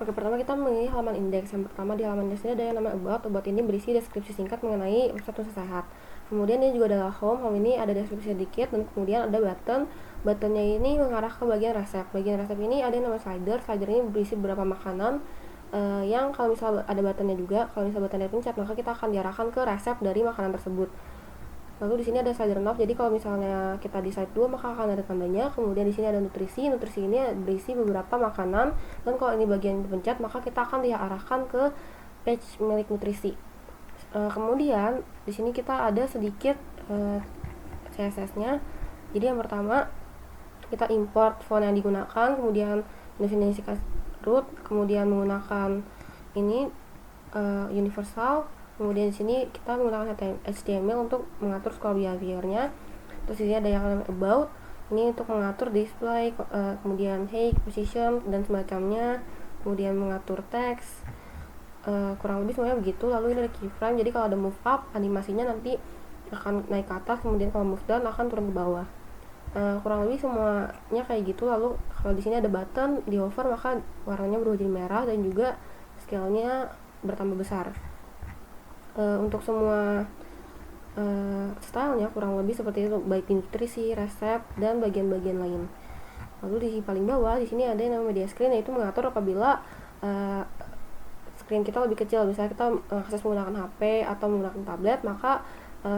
Oke, pertama kita memilih halaman indeks. Yang pertama di halaman indeks ini ada yang namanya about. About ini berisi deskripsi singkat mengenai website Nusa Sehat. Kemudian ini juga adalah home. Home ini ada deskripsi sedikit dan kemudian ada button. Buttonnya ini mengarah ke bagian resep. Bagian resep ini ada yang namanya slider. Slider ini berisi beberapa makanan yang kalau misalnya ada buttonnya juga, kalau misalnya buttonnya dipencet maka kita akan diarahkan ke resep dari makanan tersebut. Lalu di sini ada slider knob. Jadi kalau misalnya kita di slide 2 maka akan ada tandanya. Kemudian di sini ada nutrisi. Nutrisi ini berisi beberapa makanan dan kalau ini bagian dipencet maka kita akan diarahkan ke page milik nutrisi. Kemudian di sini kita ada sedikit CSS-nya. Jadi yang pertama kita import font yang digunakan, kemudian definisikan root, kemudian menggunakan ini universal. Kemudian di sini kita menggunakan HTML untuk mengatur scroll behavior-nya. Terus di sini ada yang about, ini untuk mengatur display, kemudian height, position dan semacamnya. Kemudian mengatur teks. Kurang lebih semuanya begitu. Lalu ini ada keyframe. Jadi kalau ada move up, animasinya nanti akan naik ke atas, kemudian kalau move down akan turun ke bawah. Kurang lebih semuanya kayak gitu. Lalu kalau di sini ada button, di hover maka warnanya berubah jadi merah dan juga scale-nya bertambah besar. Untuk semua stylenya kurang lebih seperti itu, baik di nutrisi, resep, dan bagian-bagian lain. Lalu di paling bawah di sini ada yang namanya media screen, yaitu mengatur apabila screen kita lebih kecil, misalnya kita akses menggunakan HP atau menggunakan tablet, maka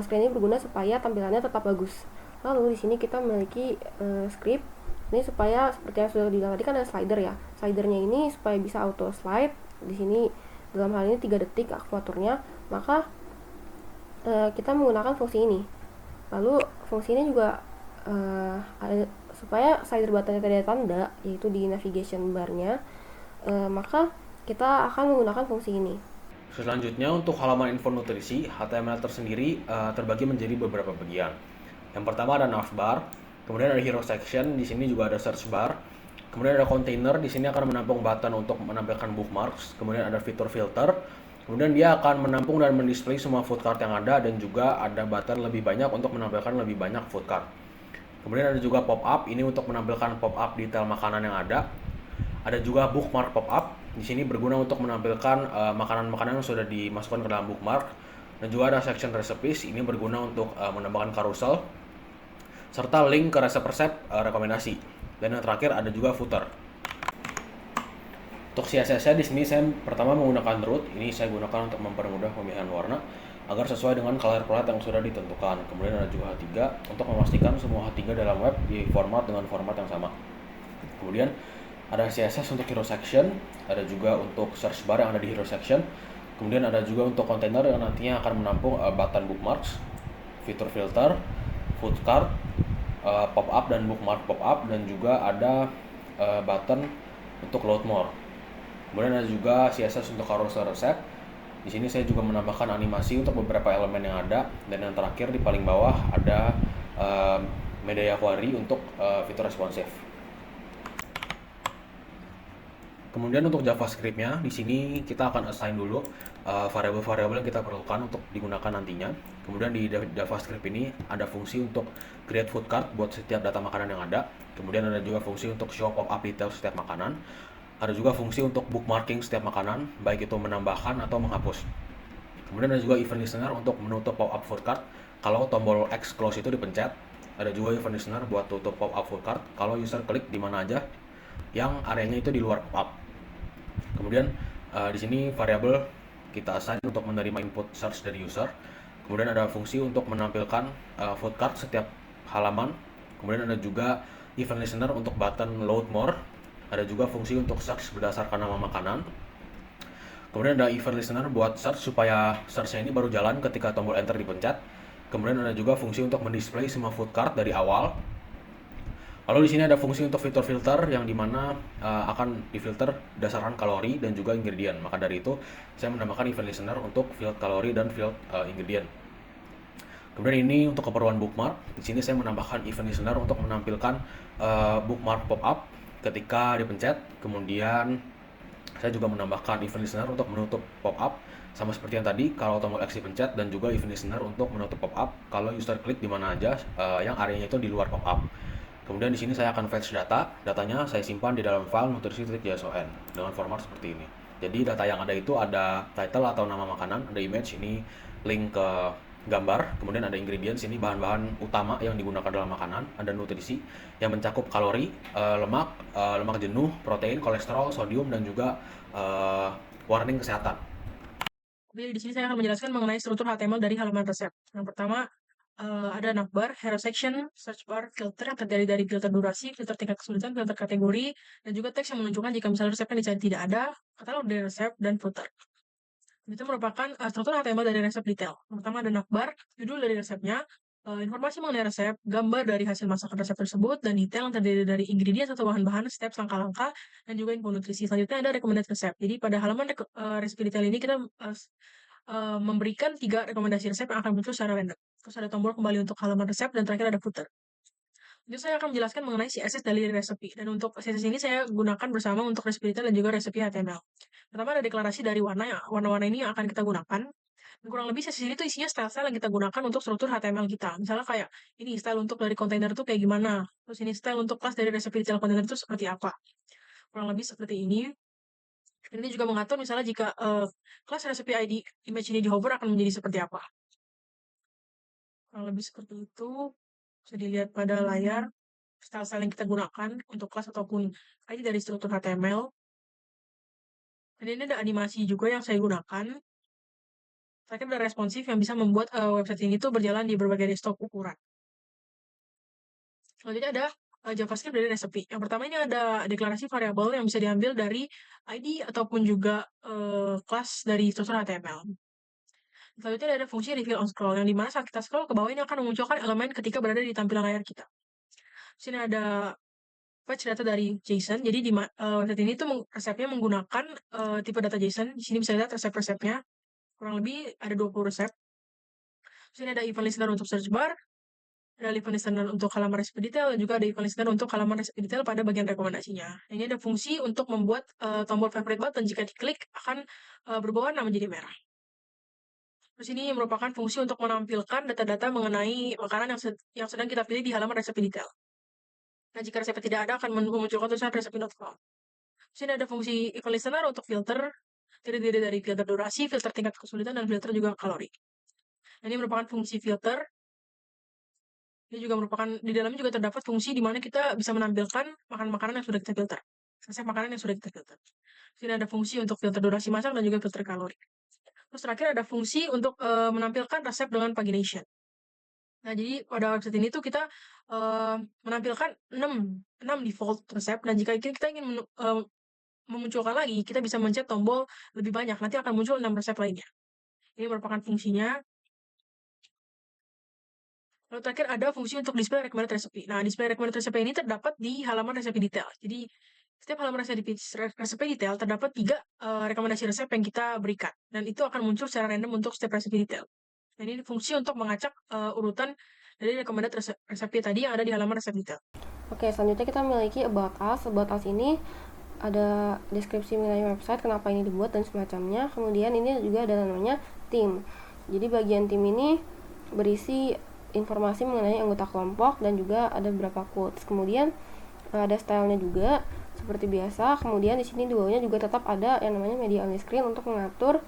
screen ini berguna supaya tampilannya tetap bagus. Lalu di sini kita memiliki script ini supaya seperti yang sudah dibilang tadi kan ada slider ya. Slidernya ini supaya bisa auto slide. Di sini dalam hal ini 3 detik aktuatornya, maka kita menggunakan fungsi ini. Lalu fungsi ini juga ada, supaya slider buttonnya tadi ada tanda, yaitu di navigation bar-nya, maka kita akan menggunakan fungsi ini. Selanjutnya untuk halaman info nutrisi, HTML tersendiri terbagi menjadi beberapa bagian. Yang pertama ada navbar, kemudian ada hero section, di sini juga ada search bar. Kemudian ada container, di sini akan menampung button untuk menampilkan bookmarks. Kemudian ada fitur filter, kemudian dia akan menampung dan mendisplay semua food cart yang ada, dan juga ada button lebih banyak untuk menampilkan lebih banyak food cart. Kemudian ada juga pop up, ini untuk menampilkan pop up detail makanan yang ada. Ada juga bookmark pop up, di sini berguna untuk menampilkan makanan-makanan yang sudah dimasukkan ke dalam bookmark. Dan juga ada section recipes, ini berguna untuk menambahkan carousel serta link ke resep-resep rekomendasi. Dan yang terakhir ada juga footer. Untuk CSS-nya di sini saya pertama menggunakan root. Ini saya gunakan untuk mempermudah pemilihan warna agar sesuai dengan color palette yang sudah ditentukan. Kemudian ada juga H3 untuk memastikan semua H3 dalam web di format dengan format yang sama. Kemudian ada CSS untuk hero section, ada juga untuk search bar yang ada di hero section. Kemudian ada juga untuk container yang nantinya akan menampung button bookmarks, fitur filter, food cart, pop up dan bookmark pop up, dan juga ada button untuk load more. Kemudian ada juga CSS untuk carousel resep. Di sini saya juga menambahkan animasi untuk beberapa elemen yang ada, dan yang terakhir di paling bawah ada media query untuk fitur responsif. Kemudian untuk JavaScript-nya, di sini kita akan assign dulu variabel-variabel yang kita perlukan untuk digunakan nantinya. Kemudian di JavaScript ini ada fungsi untuk create food cart buat setiap data makanan yang ada. Kemudian ada juga fungsi untuk show pop-up detail setiap makanan. Ada juga fungsi untuk bookmarking setiap makanan, baik itu menambahkan atau menghapus. Kemudian ada juga event listener untuk menutup pop-up food cart kalau tombol X close itu dipencet. Ada juga event listener buat tutup pop-up food cart kalau user klik di mana aja yang areanya itu di luar pop-up. Kemudian di sini variabel kita assign untuk menerima input search dari user. Kemudian ada fungsi untuk menampilkan food cart setiap halaman. Kemudian ada juga event listener untuk button load more. Ada juga fungsi untuk search berdasarkan nama makanan. Kemudian ada event listener buat search supaya search-nya ini baru jalan ketika tombol enter dipencet. Kemudian ada juga fungsi untuk mendisplay semua food cart dari awal. Lalu di sini ada fungsi untuk fitur filter yang dimana akan difilter berdasarkan kalori dan juga ingredient. Maka dari itu saya menambahkan event listener untuk field kalori dan field ingredient. Kemudian ini untuk keperluan bookmark. Di sini saya menambahkan event listener untuk menampilkan bookmark pop-up ketika dipencet. Kemudian saya juga menambahkan event listener untuk menutup pop-up sama seperti yang tadi kalau tombol X dipencet, dan juga event listener untuk menutup pop-up kalau user klik di mana aja yang areanya itu di luar pop-up. Kemudian di sini saya akan fetch data. Datanya saya simpan di dalam file nutrisi.json dengan format seperti ini. Jadi data yang ada itu ada title atau nama makanan, ada image, ini link ke gambar, kemudian ada ingredients, ini bahan-bahan utama yang digunakan dalam makanan, ada nutrisi yang mencakup kalori, lemak, lemak jenuh, protein, kolesterol, sodium, dan juga warning kesehatan. Jadi di sini saya akan menjelaskan mengenai struktur HTML dari halaman resep. Yang pertama, ada navbar, hero section, search bar, filter yang terdiri dari filter durasi, filter tingkat kesulitan, filter kategori, dan juga teks yang menunjukkan jika misalnya resep yang dicari tidak ada, katalog dari resep, dan footer. Itu merupakan struktur HTML dari resep detail. Pertama ada navbar, judul dari resepnya, informasi mengenai resep, gambar dari hasil masakan resep tersebut, dan detail yang terdiri dari ingredients atau bahan-bahan, steps, langkah-langkah, dan juga info nutrisi. Selanjutnya ada recommended resep. Jadi pada halaman resipi detail ini kita memberikan 3 rekomendasi resep yang akan muncul secara random. Terus ada tombol kembali untuk halaman resep, dan terakhir ada footer. Jadi saya akan menjelaskan mengenai CSS dari resepi. Dan untuk CSS ini saya gunakan bersama untuk resepi detail dan juga resepi HTML. Pertama ada deklarasi dari warna-warna ini yang akan kita gunakan. Dan kurang lebih CSS ini tuh isinya style-style yang kita gunakan untuk struktur HTML kita. Misalnya kayak ini style untuk dari kontainer itu kayak gimana. Terus ini style untuk kelas dari resepi detail kontainer itu seperti apa. Kurang lebih seperti ini. Ini juga mengatur misalnya jika kelas resepi ID image ini di hover akan menjadi seperti apa. Kurang lebih seperti itu. Bisa dilihat pada layar style-style yang kita gunakan untuk kelas ataupun ID dari struktur HTML. Dan ini ada animasi juga yang saya gunakan. Terakhir ada responsif yang bisa membuat website ini tuh berjalan di berbagai desktop ukuran. Selanjutnya ada JavaScript dari resepi. Yang pertama ini ada deklarasi variabel yang bisa diambil dari ID ataupun juga kelas dari struktur HTML. Selanjutnya ada fungsi reveal on scroll, yang dimana saat kita scroll ke bawah ini akan memunculkan elemen ketika berada di tampilan layar kita. Di sini ada fetch data dari JSON. Jadi di website ini tuh resepnya menggunakan tipe data JSON. Di sini bisa lihat resep-resepnya. Kurang lebih ada 20 resep. Di sini ada event listener untuk search bar, ada event listener untuk halaman resipi detail, dan juga ada event listener untuk halaman resipi detail pada bagian rekomendasinya. Ini ada fungsi untuk membuat tombol favorite button jika diklik akan berubah warna menjadi merah. Terus ini merupakan fungsi untuk menampilkan data-data mengenai makanan yang sedang kita pilih di halaman resepi detail. Nah, jika resepnya tidak ada, akan memunculkan tulisan resepi.com. Di sini ada fungsi event listener untuk filter, terdiri dari filter durasi, filter tingkat kesulitan, dan filter juga kalori. Ini merupakan fungsi filter. Ini juga merupakan, di dalamnya juga terdapat fungsi di mana kita bisa menampilkan makanan-makanan yang sudah kita filter. Resep makanan yang sudah kita filter. Di sini ada fungsi untuk filter durasi masak dan juga filter kalori. Terus terakhir ada fungsi untuk menampilkan resep dengan pagination. Nah, jadi pada website ini tuh kita menampilkan 6 default resep, dan jika kita ingin memunculkan lagi, kita bisa mencet tombol lebih banyak, nanti akan muncul 6 resep lainnya. Ini merupakan fungsinya. Lalu terakhir ada fungsi untuk display recommended recipe. Nah, display recommended recipe ini terdapat di halaman resep detail. Jadi, setiap halaman resep detail terdapat 3 rekomendasi resep yang kita berikan. Dan itu akan muncul secara random untuk setiap resep detail. Dan ini fungsi untuk mengacak urutan dari recommended resep tadi yang ada di halaman resep detail. Oke, selanjutnya kita memiliki about us. About us ini ada deskripsi mengenai website, kenapa ini dibuat dan semacamnya. Kemudian ini juga ada namanya tim. Jadi bagian tim ini berisi informasi mengenai anggota kelompok dan juga ada beberapa quotes. Kemudian ada stylenya juga seperti biasa. Kemudian di sini di bawahnya juga tetap ada yang namanya media on the screen untuk mengatur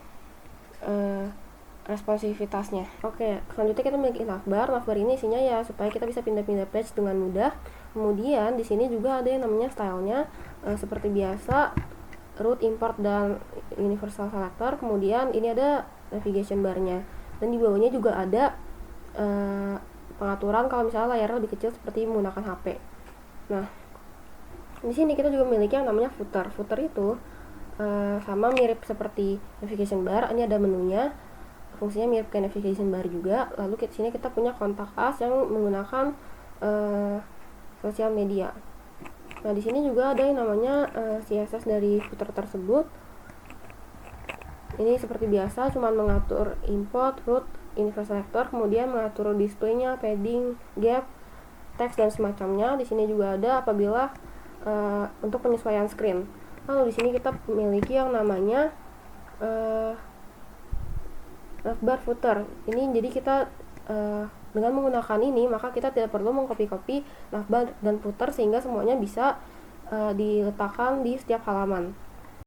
responsivitasnya. Oke, selanjutnya kita memiliki navbar. Navbar ini isinya ya supaya kita bisa pindah-pindah page dengan mudah. Kemudian di sini juga ada yang namanya stylenya, seperti biasa root, import, dan universal selector. Kemudian ini ada navigation barnya, dan di bawahnya juga ada pengaturan kalau misalnya layarnya lebih kecil seperti menggunakan HP. Nah, di sini kita juga memiliki yang namanya footer. Footer itu sama mirip seperti navigation bar. Ini ada menunya, fungsinya mirip kayak navigation bar juga. Lalu di sini kita punya kontak us yang menggunakan sosial media. Nah, di sini juga ada yang namanya CSS dari footer tersebut. Ini seperti biasa, cuma mengatur import, root, universal selector, kemudian mengatur displaynya, padding, gap, teks, dan semacamnya. Di sini juga ada apabila untuk penyesuaian screen. Lalu di sini kita memiliki yang namanya navbar footer. Ini jadi kita Dengan menggunakan ini, maka kita tidak perlu mengcopy-copy navbar dan footer sehingga semuanya bisa diletakkan di setiap halaman.